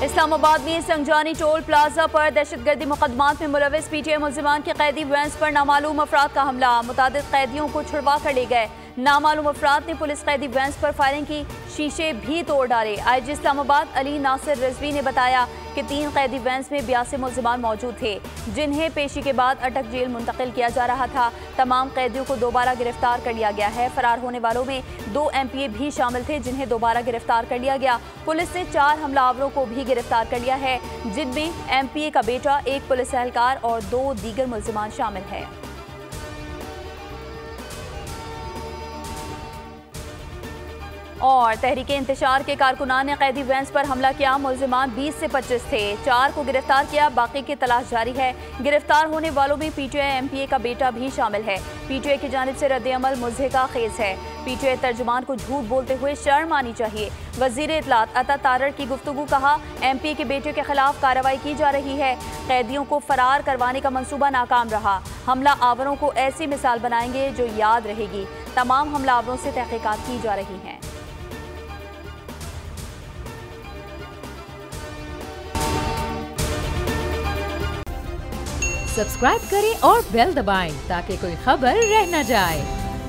इस्लामाबाद में संजानी toll plaza पर दहशतगर्दी मुकदमात में मुलविस पीटीआई मुल्जिमान के कैदी वैन्स पर नामालूम अफराद का हमला। मुतादिद कैदियों को छुड़वा कर ले गए। नामालूम अफराद ने पुलिस कैदी वैन्स पर फायरिंग की, शीशे भी तोड़ डाले। आईजी इस्लामाबाद अली नासिर रिजवी ने बताया कि 3 कैदी वैन्स में 82 मुल्जिमान मौजूद थे, जिन्हें पेशी के बाद अटक जेल मुंतकिल किया जा रहा था। तमाम कैदियों को दोबारा गिरफ्तार कर लिया गया है। फरार होने वालों में 2 MPA भी शामिल थे, जिन्हें दोबारा गिरफ्तार कर लिया गया। पुलिस ने 4 हमलावरों को भी गिरफ्तार कर लिया है, जिनमें MPA का बेटा, 1 पुलिस एहलकार और 2 दीगर मुल्जिमान शामिल है। और तहरीके इंतशार के कारकुनान ने कैदी वैन्स पर हमला किया। मुल्जिमान 20 से 25 थे, 4 को गिरफ्तार किया, बाकी की तलाश जारी है। गिरफ्तार होने वालों में PTI MPA का बेटा भी शामिल है। PTI की जानिब से रद्द-ए-अमल मुज़हिका खेज है। PTI तर्जुमान को झूठ बोलते हुए शर्म आनी चाहिए। वज़ीर इत्तलात अता तारड़ की गुफ्तगू, कहा MPA के बेटे के खिलाफ कार्रवाई की जा रही है। कैदियों को फरार करवाने का मंसूबा नाकाम रहा। हमला आवरों को ऐसी मिसाल बनाएंगे जो याद रहेगी। तमाम हमलावरों से तहकीकात की जा रही हैं। सब्सक्राइब करें और बेल दबाएं ताकि कोई खबर रह न जाए।